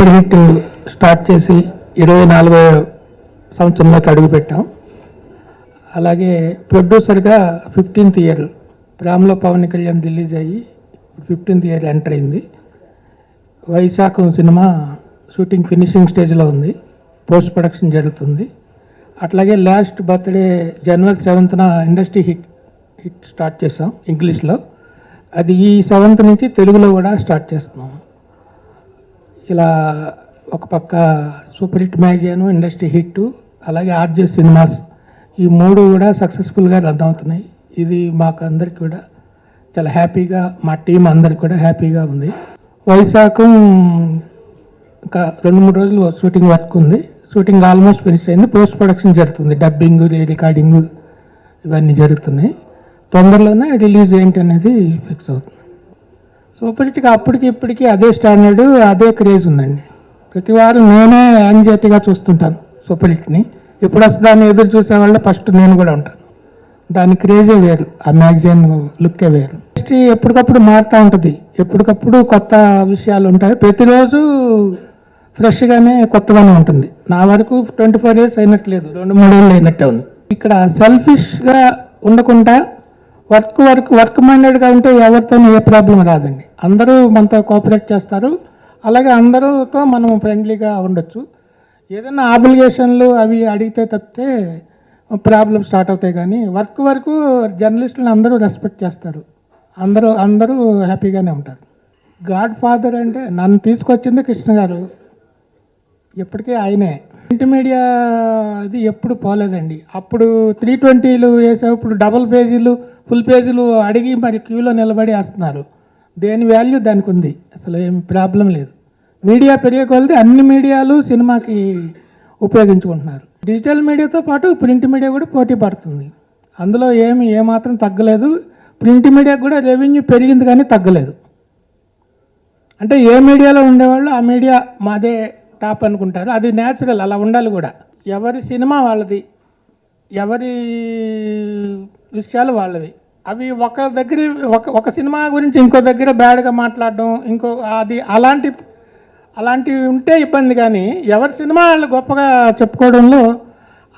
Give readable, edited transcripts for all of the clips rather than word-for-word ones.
Super hit start చేసి 24వ సంవత్సరంలోకి అడుగుపెట్టాం. అలాగే ప్రొడ్యూసర్గా 15th ఇయర్ ప్రేమలో పవన్ కళ్యాణ్ రిలీజ్ అయ్యి 15th ఇయర్ ఎంటర్ అయింది. వైశాఖం సినిమా షూటింగ్ ఫినిషింగ్ స్టేజ్లో ఉంది, పోస్ట్ ప్రొడక్షన్ జరుగుతుంది. అట్లాగే last birthday January 7th industry hit start చేసాం ఇంగ్లీష్లో. అది ఈ 7th నుంచి తెలుగులో కూడా స్టార్ట్ చేస్తున్నాం. ఇలా ఒక పక్క super hit magazine, industry hit, అలాగే ఆర్జే సినిమాస్, ఈ మూడు కూడా సక్సెస్ఫుల్గా రన్ అవుతున్నాయి. ఇది మాకు అందరికి కూడా చాలా హ్యాపీగా, మా టీం అందరికి కూడా హ్యాపీగా ఉంది. వైశాఖం ఇంకా 2-3 రోజులు షూటింగ్ వర్క్ ఉంది. షూటింగ్ ఆల్మోస్ట్ ఫినిష్ అయింది. పోస్ట్ ప్రొడక్షన్ జరుగుతుంది, డబ్బింగ్, రికార్డింగ్ ఇవన్నీ జరుగుతున్నాయి. తొందరలోనే రిలీజ్ ఏంటి అనేది ఫిక్స్ అవుతుంది. సూపర్ హిట్గా అప్పటికి ఇప్పటికీ అదే స్టాండర్డ్, అదే క్రేజ్ ఉందండి. ప్రతి వారం నేనే యాంగ్జైటీగా చూస్తుంటాను సూపర్ హిట్ని. ఎప్పుడు వస్తుందా అని ఎదురు చూసేవాళ్ళు ఫస్ట్ నేను కూడా ఉంటాను. దాని క్రేజే వేరు, ఆ మ్యాగజైన్ లుక్కే వేరు. ఇండస్ట్రీ ఎప్పటికప్పుడు మారుతూ ఉంటుంది, ఎప్పటికప్పుడు కొత్త విషయాలు ఉంటాయి. ప్రతిరోజు ఫ్రెష్గానే కొత్తగానే ఉంటుంది. నా వరకు 24 years అయినట్లేదు, 2-3 ఏళ్ళు అయినట్టే ఉంది. ఇక్కడ సెల్ఫిష్గా ఉండకుండా వర్క్ మైండెడ్గా ఉంటే ఎవరితో ఏ ప్రాబ్లం రాదండి. అందరూ మనతో కోఆపరేట్ చేస్తారు. అలాగే అందరితో మనం ఫ్రెండ్లీగా ఉండొచ్చు. ఏదైనా ఆబ్లిగేషన్లు అవి అడిగితే తప్పితే ప్రాబ్లం స్టార్ట్ అవుతాయి. కానీ వరకు జర్నలిస్టులను అందరూ రెస్పెక్ట్ చేస్తారు. అందరూ హ్యాపీగానే ఉంటారు. గాడ్ ఫాదర్ అంటే నన్ను తీసుకొచ్చింది కృష్ణ గారు, ఎప్పటికీ ఆయనే. ప్రింట్ మీడియా అది ఎప్పుడు పోలేదండి. అప్పుడు 320లు వేసేప్పుడు డబుల్ పేజీలు, ఫుల్ పేజీలు అడిగి మరి క్యూలో నిలబడి వేస్తున్నారు. దేని వాల్యూ దానికి ఉంది, అసలు ఏం ప్రాబ్లం లేదు. మీడియా పెరిగే కొలది అన్ని మీడియాలు సినిమాకి ఉపయోగించుకుంటున్నారు. డిజిటల్ మీడియాతో పాటు ప్రింట్ మీడియా కూడా పోటీ పడుతుంది. అందులో ఏమాత్రం తగ్గలేదు. ప్రింట్ మీడియాకు కూడా రెవెన్యూ పెరిగింది కానీ తగ్గలేదు. అంటే ఏ మీడియాలో ఉండేవాళ్ళు ఆ మీడియా మాదే టాప్ అనుకుంటారు. అది న్యాచురల్, అలా ఉండాలి కూడా. ఎవరి సినిమా వాళ్ళది, ఎవరి విషయాలు వాళ్ళవి. అవి ఒక దగ్గర ఒక సినిమా గురించి ఇంకో దగ్గర బ్యాడ్గా మాట్లాడడం, అది అలాంటివి ఉంటే ఇబ్బంది. కానీ ఎవరి సినిమా వాళ్ళు గొప్పగా చెప్పుకోవడంలో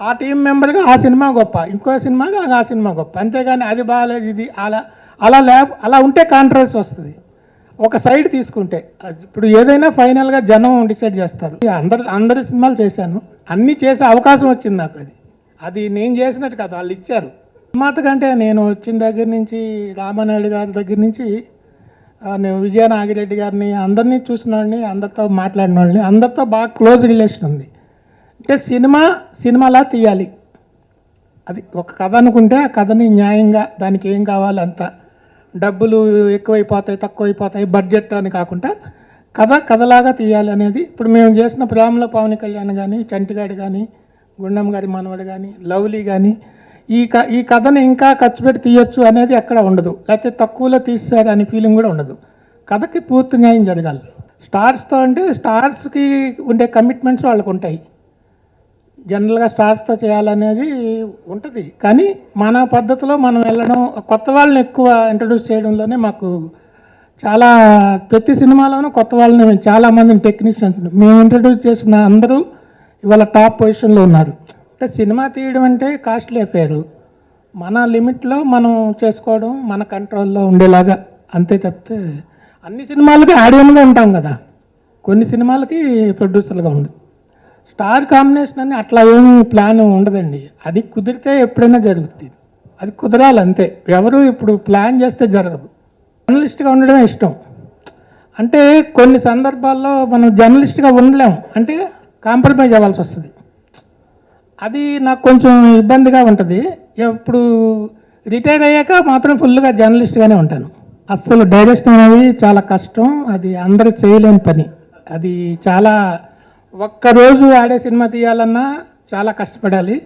ఆ టీం మెంబర్గా ఆ సినిమా గొప్ప, ఇంకో సినిమాగా ఆ సినిమా గొప్ప. అంతేగాని అది బాగాలేదు ఇది అలా ఉంటే కాంట్రవర్సీ వస్తుంది. ఒక సైడ్ తీసుకుంటే ఇప్పుడు ఏదైనా ఫైనల్గా జనం డిసైడ్ చేస్తారు. అందరి సినిమాలు చేశాను, అన్నీ చేసే అవకాశం వచ్చింది నాకు. అది నేను చేసినట్టు కాదు, వాళ్ళు ఇచ్చారు. నిర్మాత కంటే నేను వచ్చిన దగ్గర నుంచి రామానాయుడు గారి దగ్గర నుంచి నేను విజయ నాగిరెడ్డి గారిని అందరినీ చూసిన వాళ్ళని, అందరితో మాట్లాడిన వాళ్ళని, అందరితో బాగా క్లోజ్ రిలేషన్ ఉంది. అంటే సినిమాలా తీయాలి. అది ఒక కథ అనుకుంటే ఆ కథని న్యాయంగా దానికి ఏం కావాలి అంత, డబ్బులు ఎక్కువైపోతాయి తక్కువైపోతాయి బడ్జెట్ అని కాకుండా కథలాగా తీయాలి అనేది. ఇప్పుడు మేము చేసిన ప్రేమలో పవన్ కళ్యాణ్ కానీ, చంటిగాడు కానీ, గుండం గారి మనవడు కానీ, లవ్లీ కానీ, ఈ కథని ఇంకా ఖర్చు పెట్టి తీయొచ్చు అనేది ఎక్కడ ఉండదు. లేకపోతే తక్కువలో తీస్తారు అనే ఫీలింగ్ కూడా ఉండదు. కథకి పూర్తి న్యాయం జరగాలి. స్టార్స్తో అంటే స్టార్స్కి ఉండే కమిట్మెంట్స్ వాళ్ళకు ఉంటాయి. జనరల్గా స్టార్స్తో చేయాలనేది ఉంటుంది. కానీ మన పద్ధతిలో మనం వెళ్ళడం, కొత్త వాళ్ళని ఎక్కువ ఇంట్రడ్యూస్ చేయడంలోనే మాకు చాలా, ప్రతి సినిమాలోనూ కొత్త వాళ్ళని చాలామందిని టెక్నీషియన్స్ మేము ఇంట్రడ్యూస్ చేసిన అందరూ ఇవాళ టాప్ పొజిషన్లో ఉన్నారు. అంటే సినిమా తీయడం అంటే కాస్ట్లీ అఫేరు. మన లిమిట్లో మనం చేసుకోవడం, మన కంట్రోల్లో ఉండేలాగా అంతే తప్పితే అన్ని సినిమాలకి ఆడియన్గా ఉంటాం కదా, కొన్ని సినిమాలకి ప్రొడ్యూసర్గా ఉండదు. స్టార్ కాంబినేషన్ అని అట్లా ఏమీ ప్లాన్ ఉండదండి. అది కుదిరితే ఎప్పుడైనా జరుగుతుంది, అది కుదరాలి అంతే. ఎవరు ఇప్పుడు ప్లాన్ చేస్తే జరగదు. జర్నలిస్ట్గా ఉండడమే ఇష్టం. అంటే కొన్ని సందర్భాల్లో మనం జర్నలిస్ట్గా ఉండలేము, అంటే కాంప్రమైజ్ అవ్వాల్సి వస్తుంది. అది నాకు కొంచెం ఇబ్బందిగా ఉంటుంది. ఇప్పుడు రిటైర్ అయ్యాక మాత్రం ఫుల్గా జర్నలిస్ట్గానే ఉంటాను. అస్సలు డైరెక్షన్ అనేది చాలా కష్టం, అది అందరూ చేయలేని పని. అది చాలా, ఒక్కరోజు ఆడే సినిమా తీయాలన్నా చాలా కష్టపడాలి.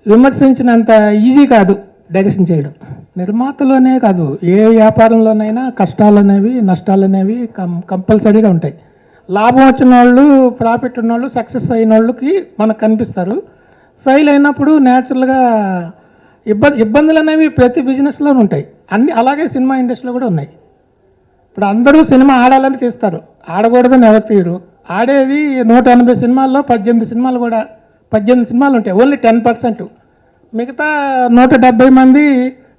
విమర్శించినంత ఈజీ కాదు డైరెక్షన్ చేయడం. నిర్మాతలోనే కాదు, ఏ వ్యాపారంలోనైనా కష్టాలు అనేవి, నష్టాలు అనేవి కంపల్సరీగా ఉంటాయి. లాభం వచ్చిన వాళ్ళు, ప్రాఫిట్ ఉన్న వాళ్ళు, సక్సెస్ అయిన వాళ్ళకి మనకు కనిపిస్తారు. ఫెయిల్ అయినప్పుడు న్యాచురల్గా ఇబ్బందులు అనేవి ప్రతి బిజినెస్లోనూ ఉంటాయి. అలాగే సినిమా ఇండస్ట్రీలో కూడా ఉన్నాయి. ఇప్పుడు అందరూ సినిమా ఆడాలని తీస్తారు, ఆడకూడదని ఎవరు తీయరు. ఆడేది 180 సినిమాల్లో 18 సినిమాలు కూడా 18 సినిమాలు ఉంటాయి, ఓన్లీ 10%. మిగతా 170 మంది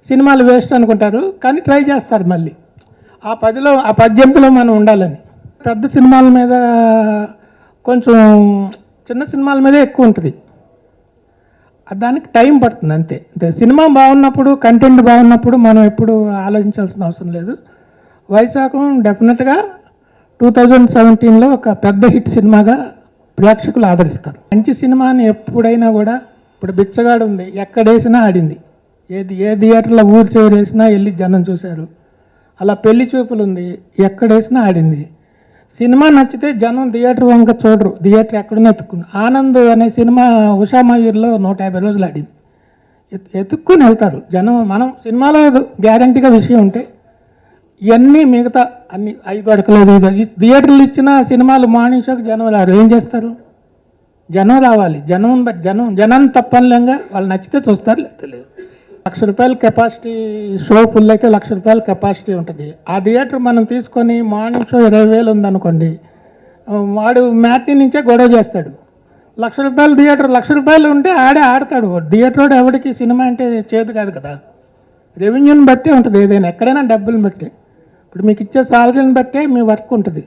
సినిమాలు వేస్ట్ అనుకుంటారు, కానీ ట్రై చేస్తారు మళ్ళీ ఆ 18లో మనం ఉండాలని. పెద్ద సినిమాల మీద కొంచెం చిన్న సినిమాల మీదే ఎక్కువ ఉంటుంది, దానికి టైం పడుతుంది అంతే. సినిమా బాగున్నప్పుడు, కంటెంట్ బాగున్నప్పుడు మనం ఎప్పుడు ఆలోచించాల్సిన అవసరం లేదు. వైశాఖం డెఫినెట్గా 2017లో ఒక పెద్ద హిట్ సినిమాగా ప్రేక్షకులు ఆదరిస్తారు. మంచి సినిమాని ఎప్పుడైనా కూడా, ఇప్పుడు బిచ్చగాడు ఉంది, ఎక్కడేసినా ఆడింది, ఏ థియేటర్లో ఊరు చివరి వేసినా వెళ్ళి జనం చూశారు. అలా పెళ్లి చూపులు ఉంది, ఎక్కడేసినా ఆడింది. సినిమా నచ్చితే జనం థియేటర్ వంక చూడరు, థియేటర్ ఎక్కడన్నా ఎత్తుక్కుని. ఆనంద్ అనే సినిమా ఉషామయూర్లో 150 రోజులు ఆడింది, ఎత్తుక్కుని వెళ్తారు జనం. మనం సినిమాలో గ్యారంటీగా విషయం ఉంటే ఇవన్నీ మిగతా అన్ని 5 అడకలేదు థియేటర్లు ఇచ్చిన సినిమాలు మార్నింగ్ షోకి జనం రారు, ఏం చేస్తారు? జనం రావాలి, జనం తప్పనిలేంగా వాళ్ళు నచ్చితే చూస్తారు, లేకపోతే లేదు. ₹1,00,000 కెపాసిటీ షో ఫుల్ అయితే ₹1,00,000 కెపాసిటీ ఉంటుంది. ఆ థియేటర్ మనం తీసుకొని మార్నింగ్ షో 20,000 ఉందనుకోండి, వాడు మ్యాట్నీ నుంచే గొడవ చేస్తాడు. ₹1,00,000 థియేటర్ ₹1,00,000 ఉంటే ఆడతాడు. థియేటర్ ఎవరికి సినిమా అంటే చేదు కాదు కదా, రెవెన్యూని బట్టే ఉంటుంది ఏదైనా, ఎక్కడైనా డబ్బులు బట్టే. ఇప్పుడు మీకు ఇచ్చే సాలరీని బట్టే మీ వర్క్ ఉంటుంది,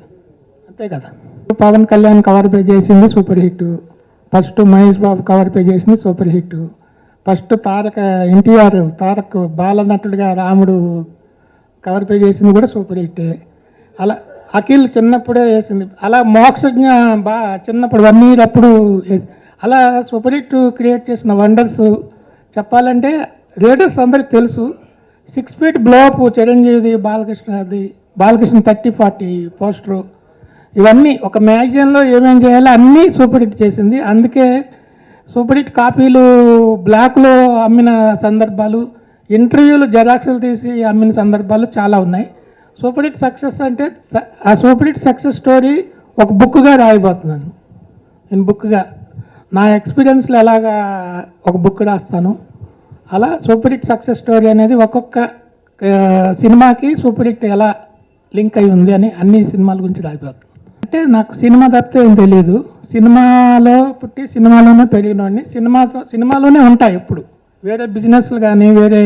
అంతే కదా. పవన్ కళ్యాణ్ కవర్ పే చేసింది super hit, first Mahesh Babu cover pay చేసింది సూపర్ హిట్, ఫస్ట్ తారక్ బాలనటుడిగా రాముడు కవర్ పే చేసింది కూడా సూపర్ హిట్టే. అలా అఖిల్ చిన్నప్పుడే వేసింది, అలా మోక్షజ్ఞ చిన్నప్పుడు 1 year అప్పుడు అలా సూపర్ హిట్ క్రియేట్ చేసిన వండర్స్ చెప్పాలంటే రేడర్స్ అందరికి తెలుసు. 6 feet బ్లోఅప్ చిరంజీవిది, బాలకృష్ణ 30-40 పోస్టరు, ఇవన్నీ ఒక మ్యాగజైన్లో ఏమేం చేయాలో అన్నీ సూపర్ హిట్ చేసింది. అందుకే సూపర్ హిట్ కాపీలు బ్లాక్లో అమ్మిన సందర్భాలు, ఇంటర్వ్యూలు జెరాక్స్లు తీసి అమ్మిన సందర్భాలు చాలా ఉన్నాయి. సూపర్ హిట్ సక్సెస్ అంటే ఆ సూపర్ హిట్ సక్సెస్ స్టోరీ ఒక బుక్గా రాయబోతున్నాను నేను. బుక్గా నా ఎక్స్పీరియన్స్లో ఎలాగా ఒక బుక్ రాస్తాను, అలా సూపర్ హిట్ సక్సెస్ స్టోరీ అనేది ఒక్కొక్క సినిమాకి సూపర్ హిట్ ఎలా లింక్ అయి ఉంది అని అన్ని సినిమాల గురించి రాయబోతున్నాను. అంటే నాకు సినిమా తప్పితే ఏం తెలియదు, సినిమాలో పుట్టి సినిమాలోనే పెరిగినవాడిని, సినిమాలోనే ఉంటాయి ఎప్పుడు. వేరే బిజినెస్లు కానీ వేరే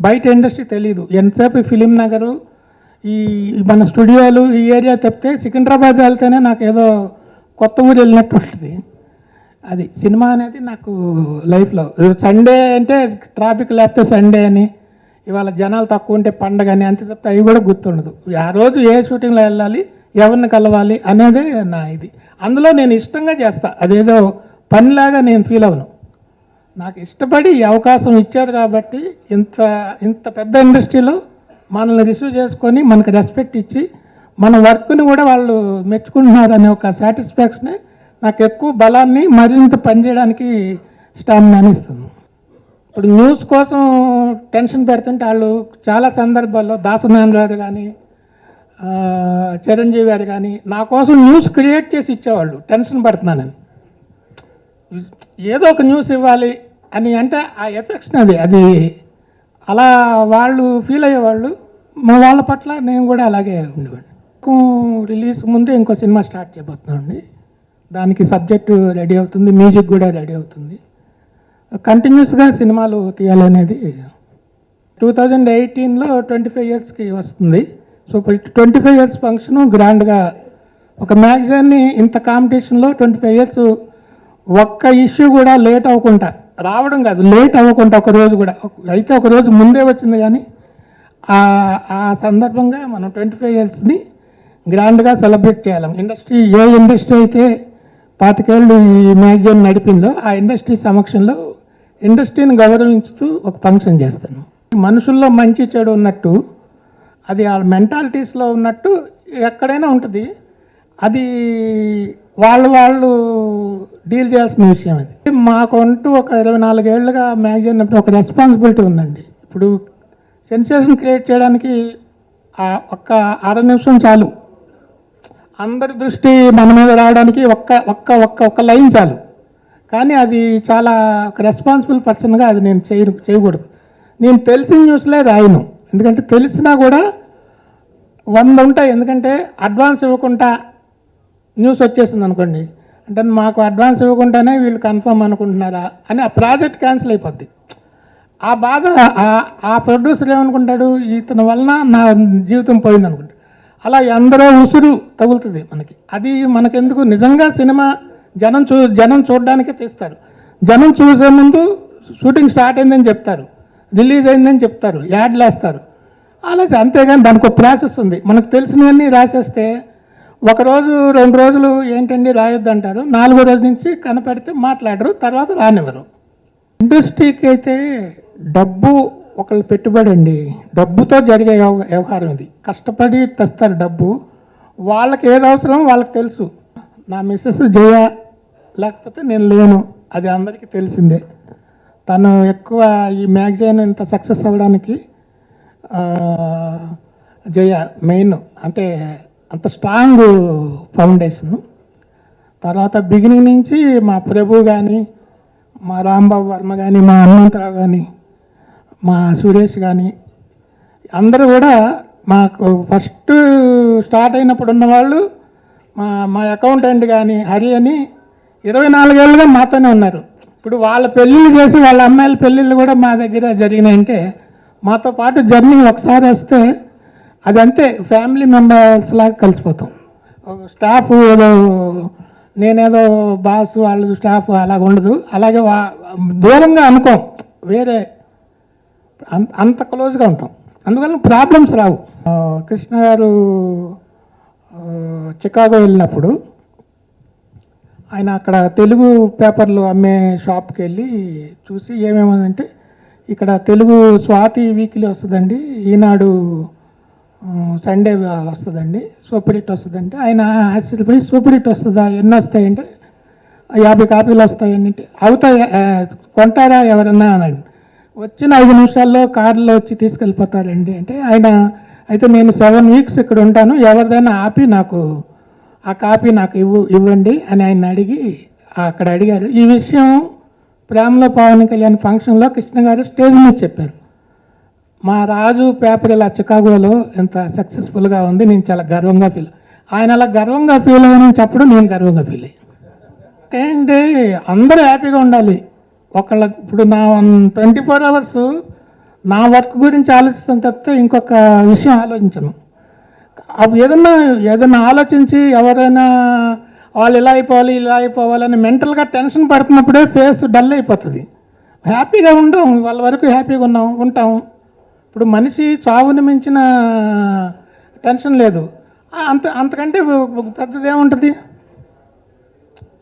బయట ఇండస్ట్రీ తెలియదు. ఎంతసేపు ఫిలిం నగరు, ఈ మన స్టూడియోలు, ఈ ఏరియా తప్పితే సికింద్రాబాద్ వెళ్తేనే నాకు ఏదో కొత్త ఊరు వెళ్ళినట్టు ఉంటుంది. అది సినిమా అనేది నాకు లైఫ్లో. సండే అంటే ట్రాఫిక్ లేకపోతే సండే అని, ఇవాళ జనాలు తక్కువ ఉంటే పండగ అని, అంతే తప్పితే అవి కూడా గుర్తుండదు. ఆ రోజు ఏ షూటింగ్లో వెళ్ళాలి, ఎవరిని కలవాలి అనేదే నా ఇది. అందులో నేను ఇష్టంగా చేస్తా, అదేదో పనిలాగా నేను ఫీల్ అవను. నాకు ఇష్టపడి ఈ అవకాశం ఇచ్చారు కాబట్టి ఇంత పెద్ద ఇండస్ట్రీలో మనల్ని రిసీవ్ చేసుకొని మనకు రెస్పెక్ట్ ఇచ్చి మన వర్క్ని కూడా వాళ్ళు మెచ్చుకుంటున్నారు అనే ఒక సాటిస్ఫాక్షనే నాకు ఎక్కువ బలాన్ని మరింత పనిచేయడానికి స్టామినాని ఇస్తుంది. ఇప్పుడు న్యూస్ కోసం టెన్షన్ పెడుతుంటే వాళ్ళు చాలా సందర్భాల్లో దాసనారాయణ కానీ చిరంజీవి గారు కానీ నా కోసం న్యూస్ క్రియేట్ చేసి ఇచ్చేవాళ్ళు, టెన్షన్ పడుతున్నానని. ఏదో ఒక న్యూస్ ఇవ్వాలి అని అంటే ఆ ఎఫెక్షన్ అది అలా వాళ్ళు ఫీల్ అయ్యేవాళ్ళు. మా వాళ్ళ పట్ల నేను కూడా అలాగే ఉండేవాడిని. రిలీజ్ ముందే ఇంకో సినిమా స్టార్ట్ చేయబోతున్నామండి, దానికి సబ్జెక్టు రెడీ అవుతుంది, మ్యూజిక్ కూడా రెడీ అవుతుంది. కంటిన్యూస్గా సినిమాలు తీయాలనేది 2018లో 25 yearsకి వస్తుంది. సో 25 years ఫంక్షను గ్రాండ్గా ఒక మ్యాగజైన్ని ఇంత కాంపిటీషన్లో 25 years ఒక్క ఇష్యూ కూడా లేట్ అవ్వకుండా రావడం కాదు, లేట్ అవ్వకుండా ఒక రోజు కూడా, అయితే ఒక రోజు ముందే వచ్చింది. కానీ ఆ సందర్భంగా మనం 25 yearsని గ్రాండ్గా సెలబ్రేట్ చేయాలి. ఏ ఇండస్ట్రీ అయితే 25 ఏళ్ళు ఈ మ్యాగజైన్ నడిపిందో ఆ ఇండస్ట్రీ సమక్షంలో ఇండస్ట్రీని గౌరవించుతూ ఒక ఫంక్షన్ చేస్తాను. మనుషుల్లో మంచి చెడు ఉన్నట్టు, అది ఆ మెంటాలిటీస్లో ఉన్నట్టు ఎక్కడైనా ఉంటుంది. అది వాళ్ళు డీల్ చేయాల్సిన విషయం. అది మాకంటూ ఒక 24 ఏళ్ళుగా మ్యాగజైన్ ఒక రెస్పాన్సిబిలిటీ ఉందండి. ఇప్పుడు సెన్సేషన్ క్రియేట్ చేయడానికి ఒక్క 6 నిమిషం చాలు, అందరి దృష్టి మన మీద రావడానికి ఒక్క లైన్ చాలు. కానీ అది చాలా ఒక రెస్పాన్సిబుల్ పర్సన్గా అది నేను చేయకూడదు. నేను తెలిసిన న్యూస్లే రాయను, ఎందుకంటే తెలిసినా కూడా 100 ఉంటాయి. ఎందుకంటే అడ్వాన్స్ ఇవ్వకుండా న్యూస్ వచ్చేసింది అనుకోండి, అంటే మాకు అడ్వాన్స్ ఇవ్వకుండానే వీళ్ళు కన్ఫర్మ్ అనుకుంటున్నారా అని ఆ ప్రాజెక్ట్ క్యాన్సిల్ అయిపోద్ది. ఆ బాధ ఆ ప్రొడ్యూసర్ ఏమనుకుంటాడు, ఇతని వలన నా జీవితం పోయింది అనుకుంటాడు. అలా ఎందరో ఉసురు తగులుతుంది మనకి. అది మనకెందుకు, నిజంగా సినిమా జనం చూడడానికే తీస్తారు. జనం చూసే ముందు షూటింగ్ స్టార్ట్ అయిందని చెప్తారు, రిలీజ్ అయిందని చెప్తారు, యాడ్లు వేస్తారు, అలా అంతేగాని దానికి ఒక ప్రాసెస్ ఉంది. మనకు తెలిసినవన్నీ రాసేస్తే ఒకరోజు 2 రోజులు ఏంటండి రాయొద్దు అంటారు, 4వ రోజు నుంచి కనపడితే మాట్లాడరు, తర్వాత రానివ్వరు. ఇండస్ట్రీకి అయితే డబ్బు ఒకళ్ళు పెట్టుబడి అండి, డబ్బుతో జరిగే వ్యవహారం ఇది. కష్టపడి తెస్తారు డబ్బు, వాళ్ళకి ఏది అవసరం వాళ్ళకి తెలుసు. నా మిస్సెస్ జయ లేకపోతే నేను లేను, అది అందరికీ తెలిసిందే. తను ఎక్కువ ఈ మ్యాగజైన్ ఇంత సక్సెస్ అవ్వడానికి జయ మెయిన్, అంటే అంత స్ట్రాంగ్ ఫౌండేషను. తర్వాత బిగినింగ్ నుంచి మా ప్రభు కానీ, మా రాంబాబు వర్మ కానీ, మా హనుమంతరావు కానీ, మా సురేష్ కానీ, అందరూ కూడా మాకు ఫస్ట్ స్టార్ట్ అయినప్పుడు ఉన్నవాళ్ళు, మా అకౌంటెంట్ కానీ హరి అని 24 ఏళ్ళుగా మాతోనే ఉన్నారు. ఇప్పుడు వాళ్ళ పెళ్ళిళ్ళు చేసి వాళ్ళ అమ్మాయిల పెళ్ళిళ్ళు కూడా మా దగ్గర జరిగినాయంటే, మాతో పాటు జర్నీ ఒకసారి వస్తే అదంతే ఫ్యామిలీ మెంబర్స్ లాగా కలిసిపోతాం. స్టాఫ్ ఏదో నేనేదో బాస్ వాళ్ళు స్టాఫ్ అలాగ ఉండదు, అలాగే దూరంగా అనుకోం, వేరే అంత క్లోజ్గా ఉంటాం. అందువల్ల ప్రాబ్లమ్స్ రావు. కృష్ణ గారు చికాగో వెళ్ళినప్పుడు ఆయన అక్కడ తెలుగు పేపర్లు అమ్మే షాప్కి వెళ్ళి చూసి ఏమేమంటే, ఇక్కడ తెలుగు స్వాతి వీక్లీ వస్తుందండి, ఈనాడు సండే వస్తుందండి, సూపర్ హిట్ వస్తుందంటే ఆయన ఆశ్చర్యపోయి సూపర్ హిట్ వస్తుందా, ఎన్ని వస్తాయంటే 50 కాపీలు వస్తాయండి. అవుతాయి, కొంటారా ఎవరన్నా అన్నాడు. వచ్చిన 5 నిమిషాల్లో కారులో వచ్చి తీసుకెళ్ళిపోతారండి అంటే, ఆయన అయితే నేను 7 వీక్స్ ఇక్కడ ఉంటాను, ఎవరిదైనా ఆపి నాకు ఆ కాపీ నాకు ఇవ్వండి అని ఆయన అడిగి అక్కడ అడిగారు. ఈ విషయం ప్రేమలో పవన్ కళ్యాణ్ ఫంక్షన్లో కృష్ణ గారు స్టేజ్ మీద చెప్పారు. మా రాజు పేపర్ ఇలా చికాగోలో ఎంత సక్సెస్ఫుల్గా ఉంది, నేను చాలా గర్వంగా ఫీల్. ఆయన అలా గర్వంగా ఫీల్ అయ్యానని చెప్పడం నేను గర్వంగా ఫీల్ అయ్యాను. ఏంటి అందరూ హ్యాపీగా ఉండాలి. ఇప్పుడు నా 24 అవర్స్ నా వర్క్ గురించి ఆలోచిస్తాను తప్పితే ఇంకొక విషయం ఆలోచించను. అప్పుడు ఏదైనా ఆలోచించి ఎవరైనా వాళ్ళు ఇలా అయిపోవాలని మెంటల్గా టెన్షన్ పడుతున్నప్పుడే ఫేస్ డల్ అయిపోతుంది. హ్యాపీగా ఉండం, వాళ్ళ వరకు హ్యాపీగా ఉంటాం. ఇప్పుడు మనిషి చావుని మించిన టెన్షన్ లేదు. అంతకంటే పెద్దదేముంటుంది,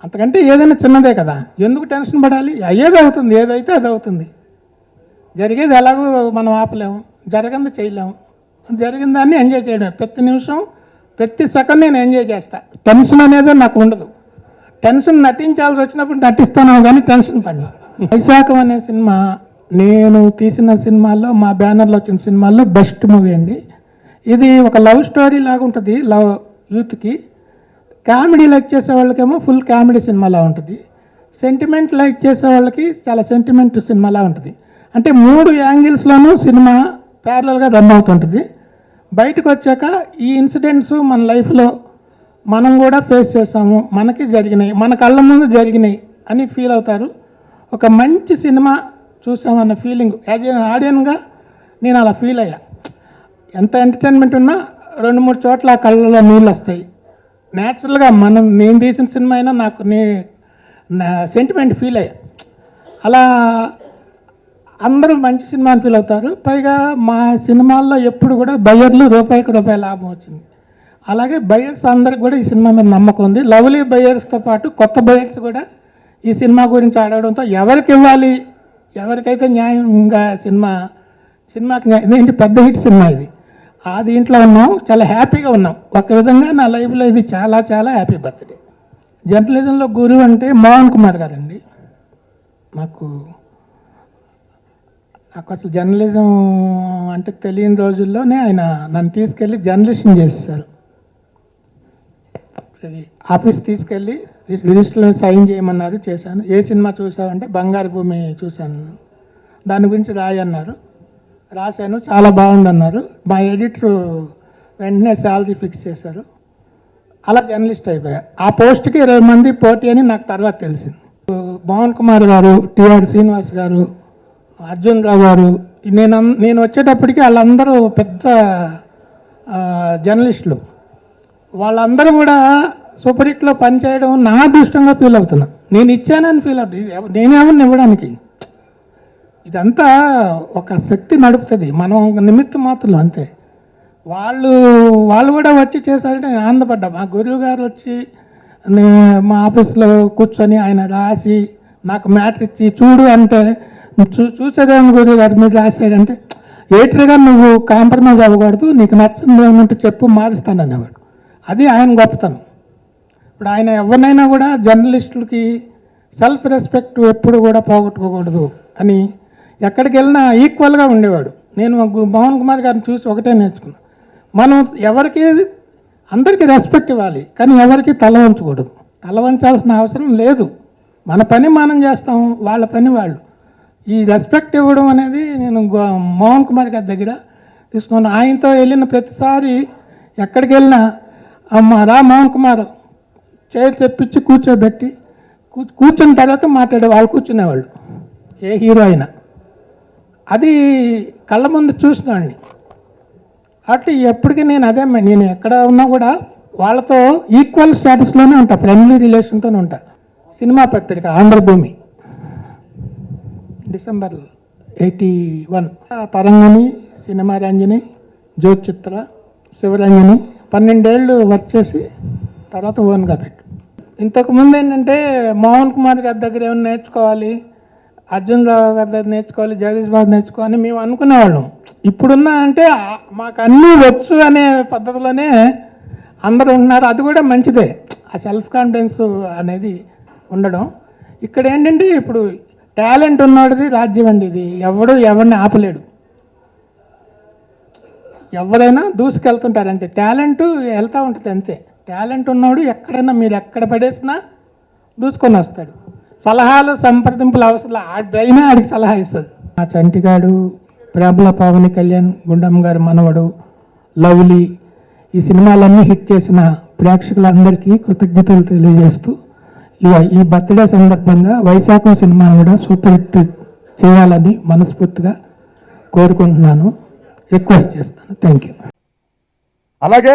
అంతకంటే ఏదైనా చిన్నదే కదా, ఎందుకు టెన్షన్ పడాలి? అయ్యేది అవుతుంది, ఏదైతే అది అవుతుంది. జరిగేది ఎలాగో మనం ఆపలేము, జరగంది చేయలేము. జరిగిన దాన్ని ఎంజాయ్ చేయడం, ప్రతి నిమిషం ప్రతి సెకండ్ నేను ఎంజాయ్ చేస్తా. టెన్షన్ అనేది నాకు ఉండదు. టెన్షన్ నటించాల్సి వచ్చినప్పుడు నటిస్తాను కానీ టెన్షన్ పడినా. వైశాఖం అనే సినిమా నేను తీసిన సినిమాల్లో, మా బ్యానర్లో వచ్చిన సినిమాల్లో బెస్ట్ మూవీ అండి. ఇది ఒక లవ్ స్టోరీ లాగా ఉంటుంది, యూత్కి. కామెడీ లైక్ చేసే వాళ్ళకేమో ఫుల్ కామెడీ సినిమాలా ఉంటుంది, సెంటిమెంట్ లైక్ చేసే వాళ్ళకి చాలా సెంటిమెంట్ సినిమాలా ఉంటుంది. అంటే 3 యాంగిల్స్లోనూ సినిమా ప్యారలల్గా రన్ అవుతుంటుంది. బయటకు వచ్చాక ఈ ఇన్సిడెంట్స్ మన లైఫ్లో మనం కూడా ఫేస్ చేసాము, మనకి జరిగినాయి, మన కళ్ళ ముందు జరిగినాయి అని ఫీల్ అవుతారు. ఒక మంచి సినిమా చూసామన్న ఫీలింగ్ యాజ్ ఏ ఆడియన్గా నేను అలా ఫీల్ అయ్యా. ఎంత ఎంటర్టైన్మెంట్ ఉన్నా 2-3 చోట్ల ఆ కళ్ళలో నీళ్ళు వస్తాయి. న్యాచురల్గా నేను తీసిన సినిమా అయినా నాకు సెంటిమెంట్ ఫీల్ అయ్యా. అలా అందరూ మంచి సినిమా అని ఫీల్ అవుతారు. పైగా మా సినిమాల్లో ఎప్పుడు కూడా బయ్యర్లు రూపాయికి రూపాయి లాభం వచ్చింది. అలాగే బయ్యర్స్ అందరికి కూడా ఈ సినిమా మీద నమ్మకం ఉంది. లవ్లీ బయ్యర్స్తో పాటు కొత్త బయ్యర్స్ కూడా ఈ సినిమా గురించి ఆడడంతో ఎవరికి ఇవ్వాలి, ఎవరికైతే న్యాయంగా సినిమాకి ఏంటి పెద్ద హిట్ సినిమా ఇది. ఆ దీంట్లో ఉన్నాం, చాలా హ్యాపీగా ఉన్నాం. ఒక విధంగా నా లైఫ్లో ఇది చాలా చాలా హ్యాపీ బర్త్డే. జర్నలిజంలో గురువు అంటే మోహన్ కుమార్ గారండి. నాకు అసలు జర్నలిజం అంటే తెలియని రోజుల్లోనే ఆయన నన్ను తీసుకెళ్ళి జర్నలిస్ట్ని చేశారు. ఆఫీస్ తీసుకెళ్ళి రిజిస్టర్లో సైన్ చేయమన్నారు, చేశాను. ఏ సినిమా చూసావంటే బంగారు భూమి చూశాను, దాని గురించి రాయన్నారు. రాశాను, చాలా బాగుందన్నారు. మా ఎడిటర్ వెంటనే శాలరీ ఫిక్స్ చేశారు. అలా జర్నలిస్ట్ అయిపోయా. ఆ పోస్ట్కి 20 మంది పోటీ అని నాకు తర్వాత తెలిసింది. మోహన్ కుమార్ గారు, టిఆర్ శ్రీనివాస్ గారు, అర్జున్ రావు గారు, నేను వచ్చేటప్పటికి వాళ్ళందరూ పెద్ద జర్నలిస్టులు. వాళ్ళందరూ కూడా సూపర్ హిట్లో పనిచేయడం నా అదృష్టంగా ఫీల్ అవుతున్నా. నేను ఇచ్చానని ఫీల్ అవుతుంది. నేనేమన్నా ఇవ్వడానికి, ఇదంతా ఒక శక్తి నడుపుతుంది, మనం నిమిత్త మాత్రం అంతే. వాళ్ళు కూడా వచ్చి చేశారంటే నేను ఆనందపడ్డా. మా గురువు గారు వచ్చి మా ఆఫీస్లో కూర్చొని ఆయన రాసి నాకు మ్యాటర్ ఇచ్చి చూడు అంటే చూసేదేమో గురువు గారు మీరు రాసాడంటే, ఏటర్గా నువ్వు కాంప్రమైజ్ అవ్వకూడదు, నీకు నచ్చింది ఏమంటే చెప్పు మారుస్తాననేవాడు. అది ఆయన గొప్పతనం. ఇప్పుడు ఆయన ఎవరినైనా కూడా జర్నలిస్టులకి సెల్ఫ్ రెస్పెక్ట్ ఎప్పుడు కూడా పోగొట్టుకోకూడదు అని ఎక్కడికి వెళ్ళినా ఈక్వల్గా ఉండేవాడు. నేను మోహన్ కుమార్ గారిని చూసి ఒకటే నేర్చుకున్నాను, మనం ఎవరికి అందరికీ రెస్పెక్ట్ ఇవ్వాలి, కానీ ఎవరికి తల వంచకూడదు. తల వంచాల్సిన అవసరం లేదు. మన పని మనం చేస్తాం, వాళ్ళ పని వాళ్ళు. ఈ రెస్పెక్ట్ ఇవ్వడం అనేది నేను మోహన్ కుమార్ గారి దగ్గర తీసుకున్నాను. ఆయనతో వెళ్ళిన ప్రతిసారి ఎక్కడికి వెళ్ళినా అమ్మ రా మోహన్ కుమార్ చైర్ తెప్పించి కూర్చోబెట్టి కూర్చున్న తర్వాత మాట్లాడే వాళ్ళు కూర్చునేవాళ్ళు, ఏ హీరో అయినా. అది కళ్ళ ముందు చూసినాడిని. అట్లా ఎప్పటికీ నేను ఎక్కడ ఉన్నా కూడా వాళ్ళతో ఈక్వల్ స్టేటస్లోనే ఉంటా, ఫ్రెండ్లీ రిలేషన్తోనే ఉంటా. సినిమా పత్రిక ఆంధ్రభూమి డిసెంబర్ 81, తరంగిణి, సినిమా రంజని, జ్యోతిచిత్ర, శివరంజని 12 ఏళ్ళు వర్క్ చేసి తర్వాత ఓన్గా పెట్టు. ఇంతకుముందు ఏంటంటే మోహన్ కుమార్ గారి దగ్గర ఏమైనా నేర్చుకోవాలి, అర్జున్ రావు గారి దగ్గర నేర్చుకోవాలి, జగదీష్ బాబు నేర్చుకోవాలని మేము అనుకునేవాళ్ళం. ఇప్పుడున్న అంటే మాకు అన్నీ వచ్చు అనే పద్ధతిలోనే అందరూ ఉన్నారు. అది కూడా మంచిదే, ఆ సెల్ఫ్ కాన్ఫిడెన్స్ అనేది ఉండడం. ఇక్కడ ఏంటంటే ఇప్పుడు టాలెంట్ ఉన్నవాడిది రాజ్యం అండి. ఇది ఎవరిని ఆపలేడు. ఎవరైనా దూసుకెళ్తుంటారంటే టాలెంట్ వెళ్తూ ఉంటుంది అంతే. టాలెంట్ ఉన్నవాడు ఎక్కడైనా మీరు ఎక్కడ పడేసినా దూసుకొని వస్తాడు. సలహాలు సంప్రదింపులు అవసరం, ఆడైనా ఆడికి సలహా ఇస్తుంది. ఆ చంటిగాడు, ప్రేమల పవన్ కళ్యాణ్, గుండమ్మ గారి మనవడు, లవ్లీ, ఈ సినిమాలన్నీ హిట్ చేసిన ప్రేక్షకులందరికీ కృతజ్ఞతలు తెలియజేస్తూ ఈ బర్త్డే సందర్భంగా వైశాఖం సినిమా కూడా సూపర్ హిట్ చేయాలని మనస్ఫూర్తిగా కోరుకుంటున్నాను, రిక్వెస్ట్ చేస్తాను. Thank you. అలాగే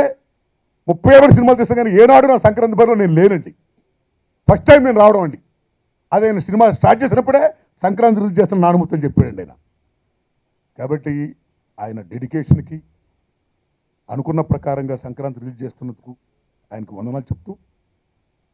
31 సినిమాలు తీస్తాను, కానీ ఏనాడు నా సంక్రాంతి బరిలో నేను లేనండి. ఫస్ట్ టైం నేను రావడం అండి. అదే నేను సినిమా స్టార్ట్ చేసినప్పుడే సంక్రాంతి రిలీజ్ చేస్తున్న నానుమూర్తి చెప్పాడండి ఆయన. కాబట్టి ఆయన డెడికేషన్కి అనుకున్న ప్రకారంగా సంక్రాంతి రిలీజ్ చేస్తున్నందుకు ఆయనకు వందనాలు చెప్తూ